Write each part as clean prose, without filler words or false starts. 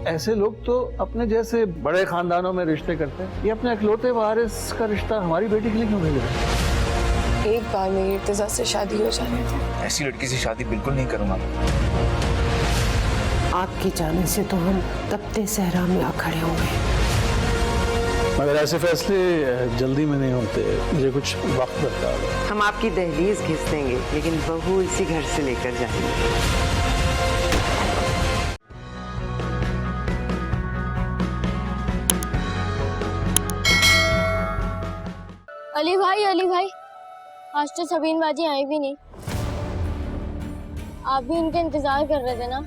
ऐसे लोग तो अपने जैसे बड़े खानदानों में रिश्ते करते हैं, ये अपने इकलौते वारिस का रिश्ता हमारी बेटी के लिए क्यों भेज रहे हैं? एक बार मेरी इर्तिजा से शादी हो जाने दे। ऐसी लड़की से शादी बिल्कुल नहीं करूंगा। आपके जाने से तो हम तपते सहरा में आ खड़े होंगे। मगर ऐसे फैसले जल्दी में नहीं होते, मुझे कुछ वक्त लगता है। हम आपकी दहलीज घिस देंगे, लेकिन बहू इसी घर से लेकर जाएंगे। अली भाई, आज तो सबीन बाजी आई भी नहीं। आप भी इनका इंतजार कर रहे थे ना?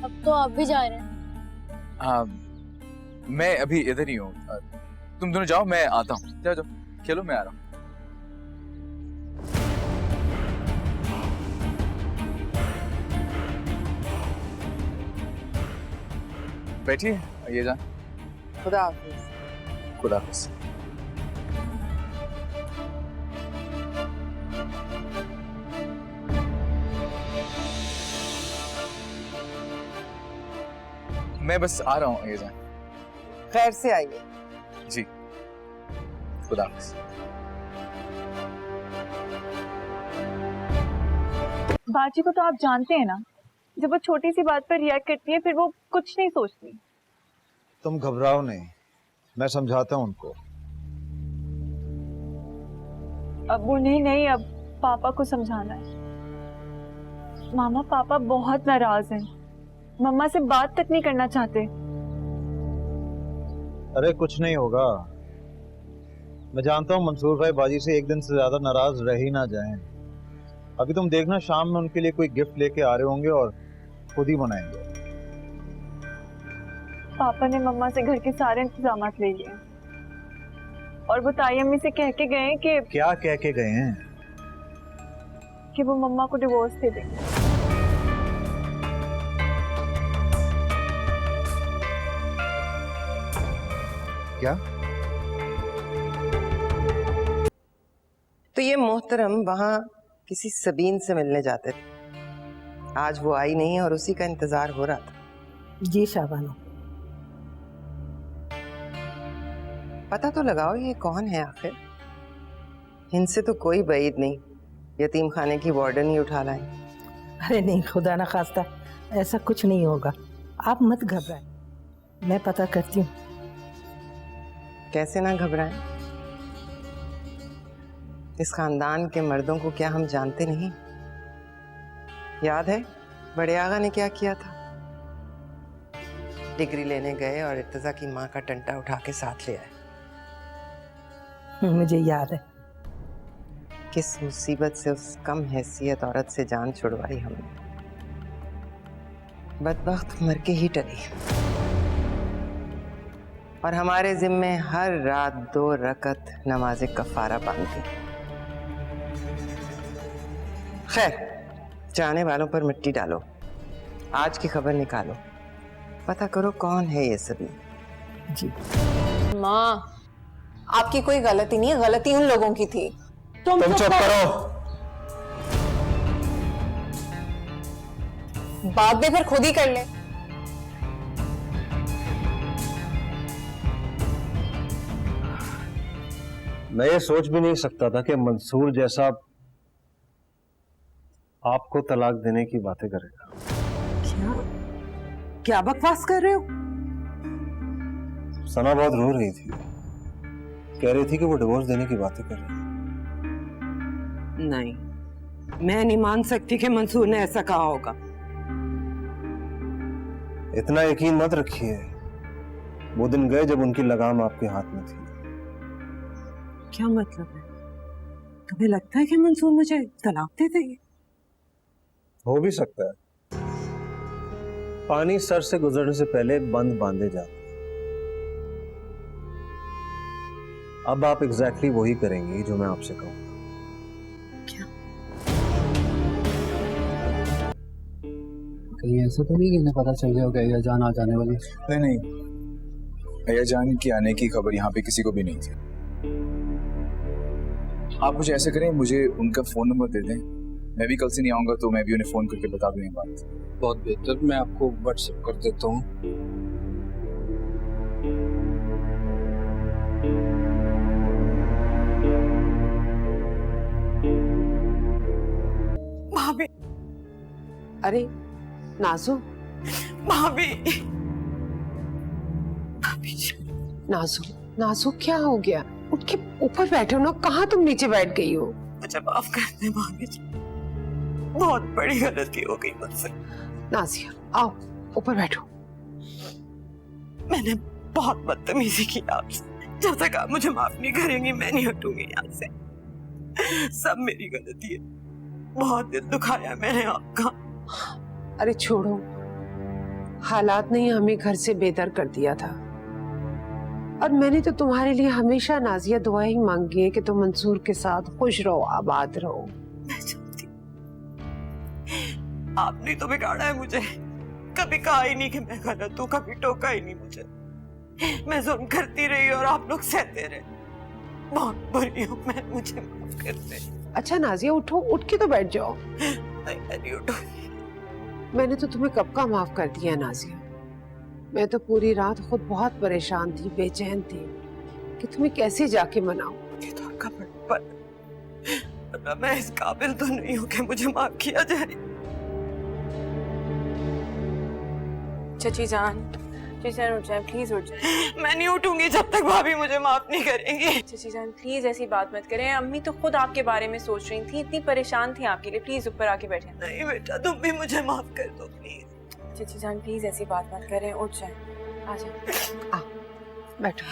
अब तो आप भी जा रहे हैं। हाँ, मैं अभी इधर ही हूँ। तुम दोनों जाओ, मैं आता हूँ। जाओ जाओ, खेलो, मैं आ रहा हूँ। बैठिए, ये जान। खुदा हाफिज। खुदा हाफिज। मैं बस आ रहा हूँ, ये जान। खैर से आइए। जी, खुदा हाफिज। बाजी को तो आप जानते हैं ना, जब वो छोटी सी बात पर रिएक्ट करती है फिर वो कुछ नहीं सोचती। तुम घबराओ नहीं, मैं समझाता हूँ उनको। अब वो नहीं, अब पापा को समझाना है। मामा, पापा बहुत नाराज हैं, मम्मा से बात तक नहीं करना चाहते। अरे कुछ नहीं होगा, मैं जानता हूँ मंसूर भाई बाजी से एक दिन से ज्यादा नाराज रह ही ना जाएं। अभी तुम देखना, शाम में उनके लिए कोई गिफ्ट लेके आ रहे होंगे और खुद ही बनाएंगे। पापा ने मम्मा से घर के सारे इंतजाम ले लिए और वो ताई अम्मी से कह के गए कि क्या कह के गए हैं? कि वो मम्मा को डिवोर्स दे देंगे। क्या? तो ये मोहतरम वहां किसी सबीन से मिलने जाते थे। आज वो आई नहीं और उसी का इंतजार हो रहा था। जी शाबाना, पता तो लगाओ ये कौन है आखिर। इनसे तो कोई बईद नहीं, यतीम खाने की वार्डन ही उठा लाए। अरे नहीं, खुदा ना खास्ता ऐसा कुछ नहीं होगा, आप मत घबराएं, मैं पता करती हूँ। कैसे ना घबराएं, इस खानदान के मर्दों को क्या हम जानते नहीं? याद है बड़े आगा ने क्या किया था? डिग्री लेने गए और इर्तिजा की माँ का टंटा उठा के साथ ले आए। मुझे याद है। किस मुसीबत से उस कम हैसियत औरत से जान छुड़वाई हमने। बदबख्त मर के ही टली और हमारे जिम्मे हर रात 2 रकत नमाज कफारा बांधती। खैर, जाने वालों पर मिट्टी डालो, आज की खबर निकालो, पता करो कौन है ये सभी। जी माँ, आपकी कोई गलती नहीं है, गलती उन लोगों की थी। तुम चुप करो। बात भी फिर खुद ही कर ले। मैं ये सोच भी नहीं सकता था कि मंसूर जैसा आपको तलाक देने की बातें करेगा। क्या बकवास कर रहे हो? सना बहुत रो रही थी, कह रही थी कि वो डिवोर्स देने की बातें कर रही है। नहीं, मैं नहीं मान सकती कि मंसूर ने ऐसा कहा होगा। इतना यकीन मत रखिए, वो दिन गए जब उनकी लगाम आपके हाथ में थी। क्या मतलब है? तुम्हें लगता है कि मंसूर मुझे तलाक दे देंगे? हो भी सकता है, पानी सर से गुजरने से पहले बंद बांधे जाते हैं। अब आप एग्जैक्टली वही करेंगी जो मैं आपसे कहूँ। क्या? कहीं ऐसा तो नहीं कि इन्हें पता चल गया होगा अय्या जान आ जाने वाली? नहीं, अय्या जान की आने की खबर यहाँ पे किसी को भी नहीं थी। आप मुझे ऐसे करें, मुझे उनका फोन नंबर दे दें, मैं भी कल से नहीं आऊंगा तो मैं भी उन्हें फोन करके बता दूंगी बात। बहुत बेहतर, मैं आपको व्हाट्सएप कर देता हूँ। भाभी, अरे नाजू, भाभी, नाजू, नाजू क्या हो गया? उठ के ऊपर बैठो ना, कहाँ तुम नीचे बैठ गई हो? मुझे माफ कर दे भाभी जी, बहुत बड़ी गलती हो गई मुझसे। नाजिया आओ ऊपर बैठो। मैंने बहुत बदतमीजी की आपसे, जब तक आप मुझे माफ नहीं करेंगी मैं नहीं हटूंगी यहाँ से। सब मेरी गलती है, बहुत दिल दुखाया मैंने आपका। अरे छोड़ो, हालात ने हमें घर से बेदर कर दिया था, और मैंने तो तुम्हारे लिए हमेशा नाजिया दुआ ही मांगी है कि तुम मंसूर के साथ खुश रहो, आबाद रहो। मैं चाहती, आपने तो बिगाड़ा है मुझे, कभी कहा ही नहीं कि मैं गलत हूँ, कभी टोका ही नहीं मुझे। मैं जुल्म करती रही और आप लोग सहते रहे। बहुत बुरी हूँ मैं, मुझे माफ कर दे। अच्छा नाजिया उठो, उठ के तो बैठ जाओ। नहीं मैं नहीं उठूंगी। मैंने तो तुम्हें कब का माफ कर दिया नाजिया। मैं तो पूरी रात खुद बहुत परेशान थी, बेचैन थी कि तुम्हें कैसे जाके मनाऊं। ये तो आपका बड़प्पन, मैं इस काबिल तो नहीं हूँ कि मुझे माफ किया जाए। चची जान उठ जाए, प्लीज उठ जाए। मैं नहीं उठूंगी जब तक भाभी मुझे माफ नहीं करेंगी। चची जान प्लीज ऐसी बात मत करें, अम्मी तो खुद आपके बारे में सोच रही थी, इतनी परेशान थी आपके लिए। प्लीज ऊपर आके बैठे। नहीं बेटा, तुम भी मुझे माफ कर दो प्लीज। चची जान प्लीज ऐसी बात मत करें, उठ जाए, आ जाए। बैठो।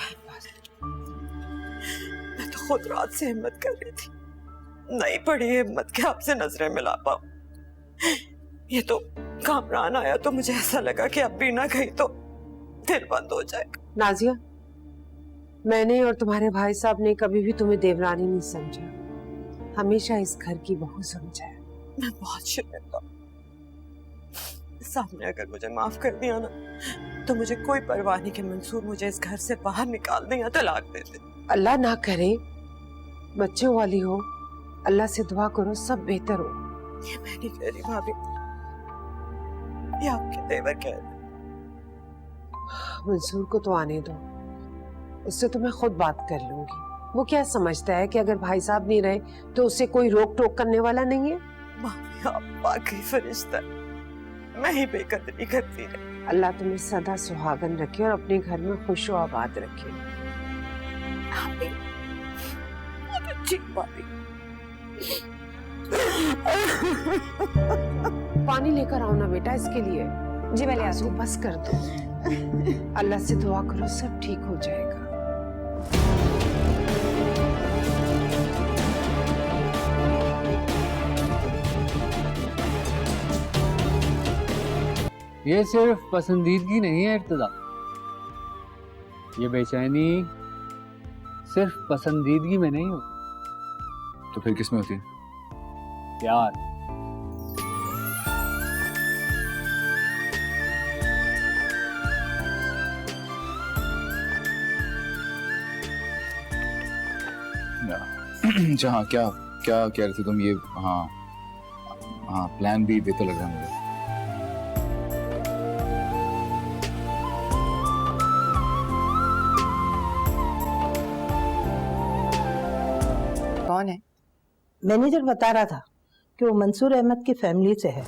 मैं तो खुद रात से हिम्मत कर रही थी, नहीं पड़ी हिम्मत के आपसे नजरें मिला पाऊं। ये तो कामरान आया तो मुझे ऐसा लगा कि अब भी ना गई तो दिल बंद हो जाएगा। नाजिया, मैंने और तुम्हारे भाई साहब ने कभी भी तुम्हें देवरानी नहीं समझा, हमेशा इस घर की बहू समझा है। मैं बहुत शर्मिंदा हूं। सामने अगर मुझे माफ कर दिया ना तो मुझे कोई परवाह नहीं कि मंसूर मुझे इस घर से बाहर निकाल दे या तलाक दे दे। अल्लाह ना करे, बच्चों वाली हो, अल्लाह से दुआ करो सब बेहतर हो। ये मैं नहीं कह रही भाभी, ये आपके देवर कह रहे। मंसूर को तो आने दो, उससे तो मैं खुद बात कर लूंगी। वो क्या समझता है कि अगर भाई साहब नहीं रहे तो उससे कोई रोक टोक करने वाला नहीं है? भाभी आप वाकई फरिश्ता, मैं ही बेकदरी करती रही। अल्लाह तुम्हें सदा सुहागन रखे और अपने घर में खुश व आबाद रखे। बहुत अच्छी भाभी। पानी लेकर आओ ना बेटा इसके लिए। जी मैं ले आती हूं। बस कर दो, अल्लाह से दुआ करो सब ठीक हो जाएगा। ये सिर्फ पसंदीदगी नहीं है इर्तिजा, ये बेचैनी सिर्फ पसंदीदगी में नहीं होती। तो फिर किस में होती है? प्यार। जहाँ क्या क्या कह रहे थे तुम? ये हाँ हाँ, प्लान भी बेहतर लग रहा है मुझे। कौन है? मैनेजर बता रहा था कि वो मंसूर अहमद की फैमिली से है।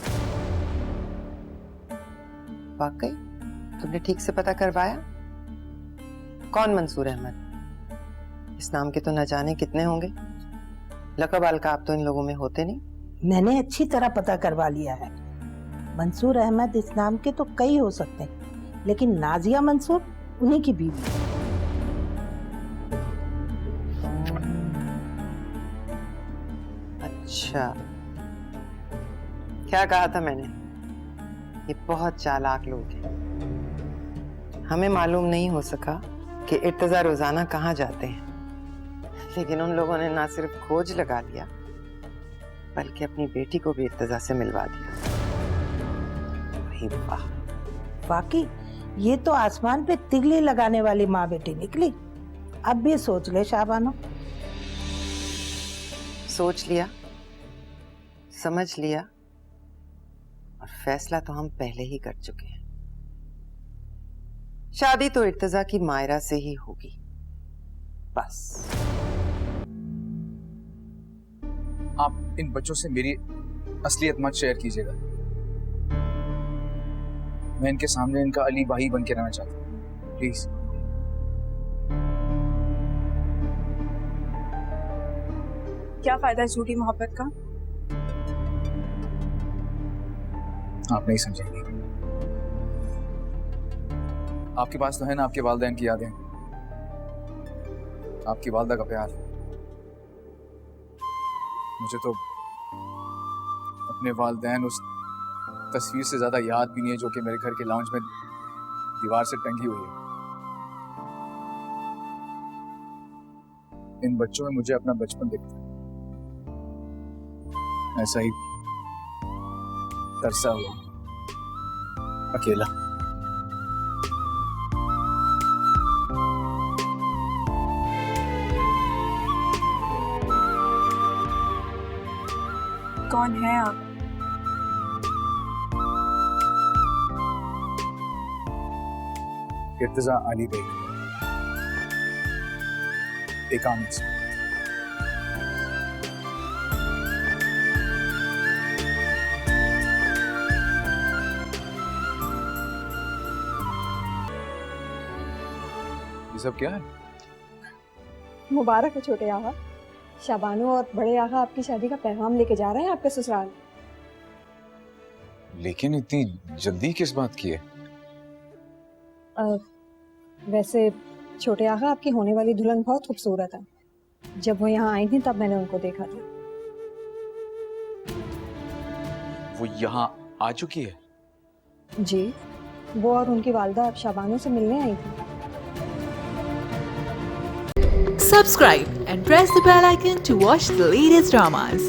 वाकई? तुमने ठीक से पता करवाया? कौन मंसूर अहमद? इस नाम के तो न जाने कितने होंगे। लकब अलकाब तो इन लोगों में होते नहीं। मैंने अच्छी तरह पता करवा लिया है। मंसूर अहमद इस नाम के तो कई हो सकते हैं, लेकिन नाजिया मंसूर उन्हीं की बीवी है। अच्छा, क्या कहा था मैंने? ये बहुत चालाक लोग हैं। हमें मालूम नहीं हो सका कि इर्तिजा रोजाना कहाँ जाते हैं, लेकिन उन लोगों ने ना सिर्फ खोज लगा लिया बल्कि अपनी बेटी को भी इर्तिजा से मिलवा दिया। वाह, वाकई ये तो आसमान पे तिगली लगाने वाली माँ बेटी निकली। अब भी सोच ले शाबानो। सोच लिया, समझ लिया, और फैसला तो हम पहले ही कर चुके हैं। शादी तो इर्तिजा की मायरा से ही होगी, बस। आप इन बच्चों से मेरी असलियत मत शेयर कीजिएगा। मैं इनके सामने इनका अली भाई बन के रहना चाहता हूँ, प्लीज। क्या फायदा झूठी मोहब्बत का? आप नहीं समझेंगे। आपके पास तो है ना आपके वालिदैन की यादें, आपकी वालदा का प्यार। मुझे तो अपने वालिदैन उस तस्वीर से ज्यादा याद भी नहीं है जो कि मेरे घर के लाउंज में दीवार से टंगी हुई है। इन बच्चों में मुझे अपना बचपन दिखता है, ऐसा ही तरसा हुआ, अकेला। कौन है आप? इर्तिजा अली बेग, एक आम इंसान। ये सब क्या है? मुबारक हो छोटे आगा। शाबानो और बड़े आगा आपकी शादी का पैगाम लेके जा रहे हैं आपके ससुराल। लेकिन इतनी जल्दी किस बात की है? वैसे छोटे आगा, आपकी होने वाली दुल्हन बहुत खूबसूरत है। जब वो यहाँ आई थी तब मैंने उनको देखा था। वो यहाँ आ चुकी है? जी, वो और उनकी वालदा अब शाबानो से मिलने आई थी। Subscribe and press the bell icon to watch the latest dramas.